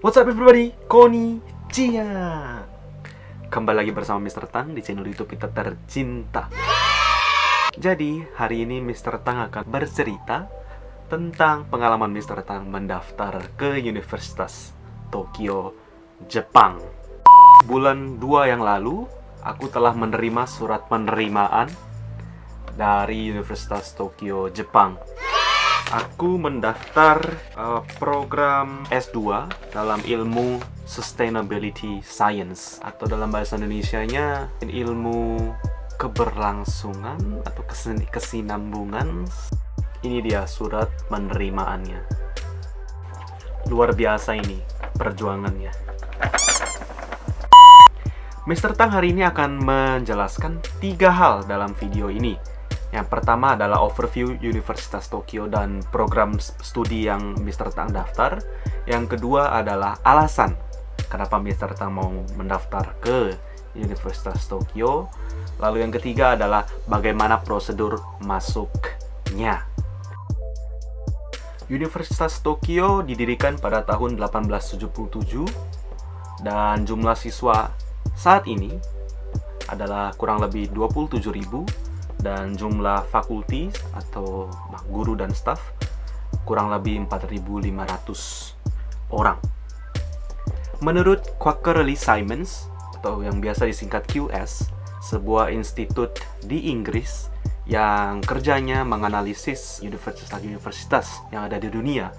What's up everybody? Konnichiwa. Kembali lagi bersama Mr. Tang di channel YouTube kita tercinta. Jadi, hari ini Mr. Tang akan bercerita tentang pengalaman Mr. Tang mendaftar ke Universitas Tokyo, Jepang. Bulan 2 yang lalu, aku telah menerima surat penerimaan dari Universitas Tokyo, Jepang. Aku mendaftar program S2 dalam ilmu Sustainability Science, atau dalam bahasa Indonesianya ilmu keberlangsungan atau kesinambungan. Ini dia surat penerimaannya. Luar biasa ini perjuangannya. Mr. Tang hari ini akan menjelaskan 3 hal dalam video ini. Yang pertama adalah overview Universitas Tokyo dan program studi yang Mr. Tang daftar. Yang kedua adalah alasan kenapa Mr. Tang mau mendaftar ke Universitas Tokyo. Lalu yang ketiga adalah bagaimana prosedur masuknya. Universitas Tokyo didirikan pada tahun 1877 dan jumlah siswa saat ini adalah kurang lebih 27.000. Dan jumlah fakulti atau guru dan staf kurang lebih 4.500 orang. Menurut Quarterly Simons, atau yang biasa disingkat QS, sebuah institut di Inggris yang kerjanya menganalisis universitas-universitas yang ada di dunia,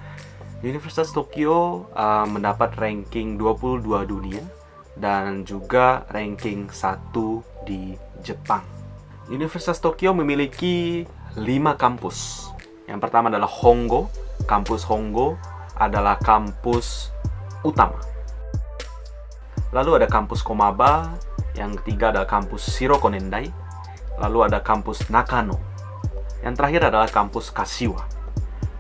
Universitas Tokyo mendapat ranking 22 dunia dan juga ranking 1 di Jepang. Universitas Tokyo memiliki 5 kampus. Yang pertama adalah Hongo. Kampus Hongo adalah kampus utama. Lalu ada kampus Komaba. Yang ketiga adalah kampus Shiroko Nendai. Lalu ada kampus Nakano. Yang terakhir adalah kampus Kashiwa.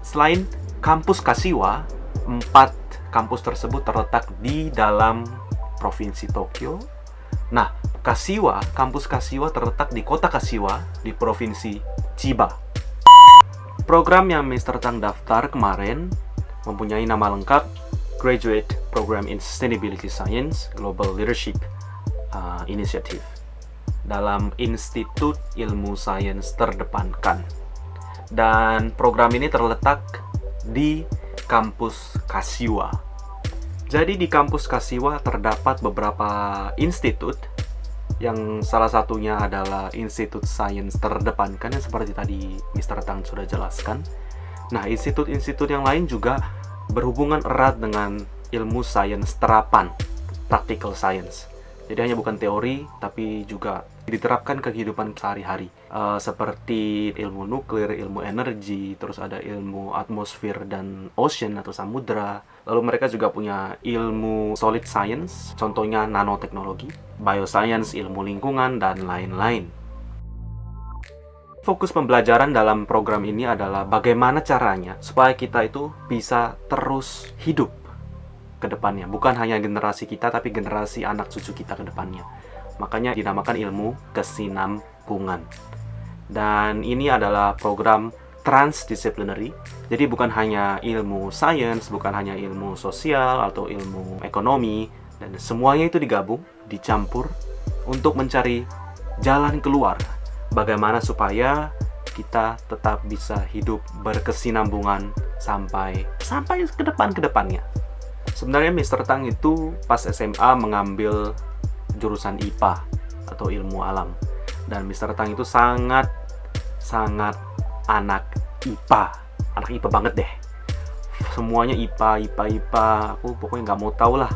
Selain kampus Kashiwa, 4 kampus tersebut terletak di dalam provinsi Tokyo. Nah, kampus Kashiwa terletak di kota Kashiwa di provinsi Chiba. Program yang Mr. Tang daftar kemarin mempunyai nama lengkap Graduate Program in Sustainability Science Global Leadership Initiative dalam Institut Ilmu Sains Terdepankan. Dan program ini terletak di kampus Kashiwa. Jadi di kampus Kashiwa terdapat beberapa institut, yang salah satunya adalah Institut Sains Terdepankan yang seperti tadi Mr. Tang sudah jelaskan. Nah, institut-institut yang lain juga berhubungan erat dengan ilmu sains terapan, practical science. Jadi hanya bukan teori, tapi juga diterapkan ke kehidupan sehari-hari. Seperti ilmu nuklir, ilmu energi, terus ada ilmu atmosfer dan ocean atau samudra. Lalu mereka juga punya ilmu solid science, contohnya nanoteknologi, bioscience, ilmu lingkungan, dan lain-lain. Fokus pembelajaran dalam program ini adalah bagaimana caranya supaya kita itu bisa terus hidup ke depannya. Bukan hanya generasi kita, tapi generasi anak cucu kita ke depannya. Makanya dinamakan ilmu kesinambungan. Dan ini adalah program transdisciplinary. Jadi bukan hanya ilmu sains, bukan hanya ilmu sosial atau ilmu ekonomi, dan semuanya itu digabung, dicampur untuk mencari jalan keluar. Bagaimana supaya kita tetap bisa hidup berkesinambungan sampai ke depannya. Sebenarnya Mr. Tang itu pas SMA mengambil jurusan IPA atau ilmu alam. Dan Mr. Tang itu sangat anak IPA. Anak IPA banget deh. Semuanya IPA. Aku pokoknya nggak mau tahu lah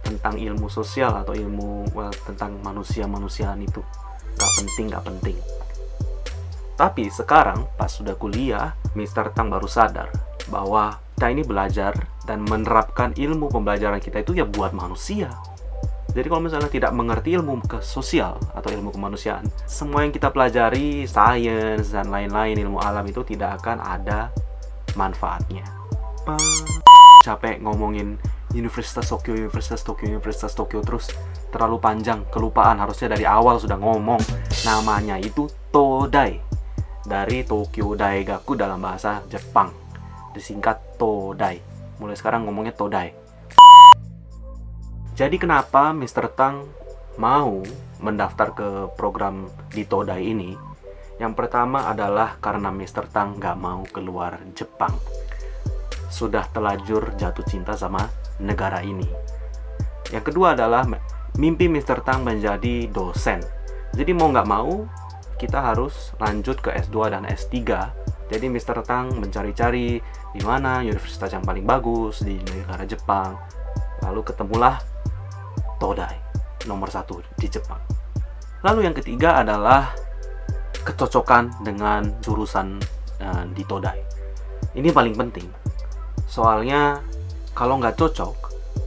tentang ilmu sosial atau ilmu tentang manusia-manusiaan itu. Nggak penting. Tapi sekarang pas sudah kuliah, Mr. Tang baru sadar bahwa kita ini belajar dan menerapkan ilmu pembelajaran kita itu ya buat manusia. Jadi kalau misalnya tidak mengerti ilmu sosial atau ilmu kemanusiaan, semua yang kita pelajari, sains dan lain-lain, ilmu alam itu tidak akan ada manfaatnya. Capek ngomongin Universitas Tokyo terus terlalu panjang, kelupaan. Harusnya dari awal sudah ngomong. Namanya itu Todai, dari Tokyo Daigaku dalam bahasa Jepang, disingkat Todai. Mulai sekarang ngomongnya Todai. Jadi kenapa Mr. Tang mau mendaftar ke program di Todai ini? Yang pertama adalah karena Mr. Tang nggak mau keluar Jepang. Sudah terlanjur jatuh cinta sama negara ini. Yang kedua adalah mimpi Mr. Tang menjadi dosen. Jadi mau nggak mau, kita harus lanjut ke S2 dan S3. Jadi Mr. Tang mencari-cari di mana universitas yang paling bagus di negara Jepang. Lalu ketemulah Todai, nomor 1 di Jepang. Lalu yang ketiga adalah kecocokan dengan jurusan di Todai. Ini paling penting. Soalnya kalau nggak cocok,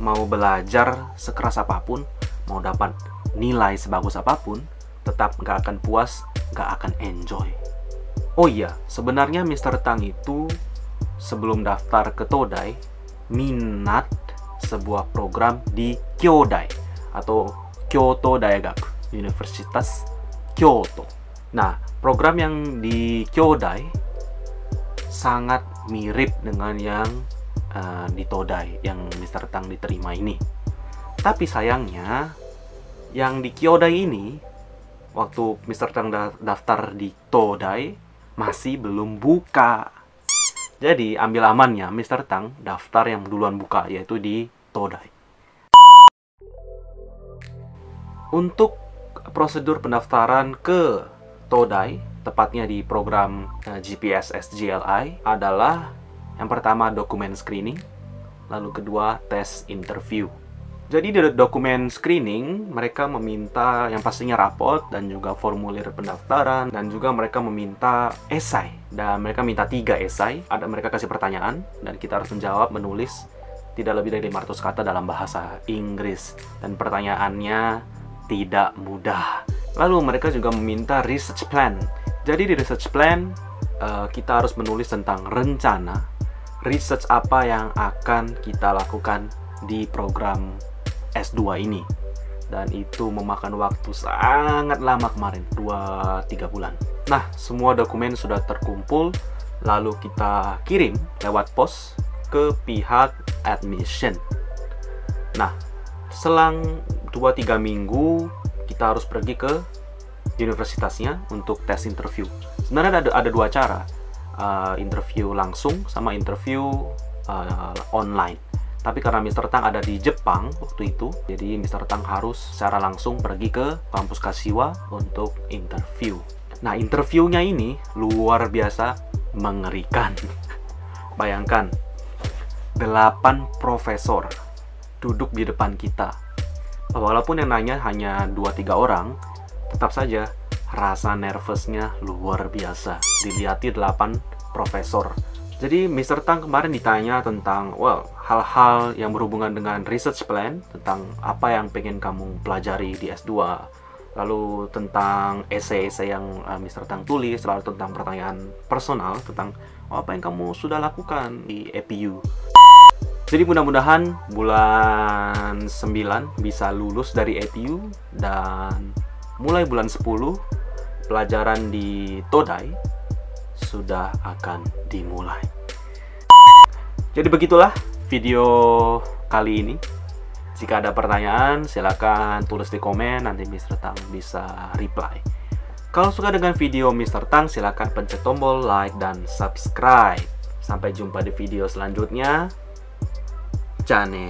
mau belajar sekeras apapun, mau dapat nilai sebagus apapun, tetap nggak akan puas, nggak akan enjoy. Oh iya, sebenarnya Mr. Tang itu sebelum daftar ke Todai, minat sebuah program di Kyodai atau Kyoto Daegaku, Universitas Kyoto. Nah, program yang di Kyodai sangat mirip dengan yang di Todai, yang Mr. Tang diterima ini. Tapi sayangnya, yang di Kyodai ini, waktu Mr. Tang daftar di Todai, masih belum buka. Jadi ambil amannya Mr. Tang daftar yang duluan buka, yaitu di Todai. Untuk prosedur pendaftaran ke Todai, tepatnya di program GPS SGLI, adalah yang pertama dokumen screening, lalu kedua tes interview. Jadi di dokumen screening, mereka meminta yang pastinya rapot dan juga formulir pendaftaran, dan juga mereka meminta esai. Dan mereka minta 3 esai, mereka kasih pertanyaan, dan kita harus menjawab, menulis tidak lebih dari 500 kata dalam bahasa Inggris. Dan pertanyaannya tidak mudah. Lalu mereka juga meminta research plan. Jadi di research plan, kita harus menulis tentang rencana, research apa yang akan kita lakukan di program S2 ini. Dan itu memakan waktu sangat lama kemarin, 2-3 bulan. Nah, semua dokumen sudah terkumpul, lalu kita kirim lewat pos ke pihak admission. Nah, selang 2-3 minggu, kita harus pergi ke universitasnya untuk tes interview. Sebenarnya ada 2 cara, interview langsung sama interview online. Tapi karena Mr. Tang ada di Jepang waktu itu, jadi Mr. Tang harus secara langsung pergi ke kampus Kashiwa untuk interview. Nah, interviewnya ini luar biasa mengerikan. Bayangkan, 8 profesor duduk di depan kita. Walaupun yang nanya hanya 2-3 orang, tetap saja rasa nervousnya luar biasa. Dilihatin 8 profesor. Jadi Mr. Tang kemarin ditanya tentang hal-hal yang berhubungan dengan research plan, tentang apa yang pengen kamu pelajari di S2, lalu tentang esai-esai yang Mr. Tang tulis, lalu tentang pertanyaan personal, tentang apa yang kamu sudah lakukan di EPU. Jadi mudah-mudahan bulan 9 bisa lulus dari EPU, dan mulai bulan 10 pelajaran di Todai sudah akan dimulai. Jadi begitulah video kali ini. Jika ada pertanyaan, silakan tulis di komen, nanti Mr. Tang bisa reply. Kalau suka dengan video Mr. Tang, silakan pencet tombol like dan subscribe. Sampai jumpa di video selanjutnya. Jane.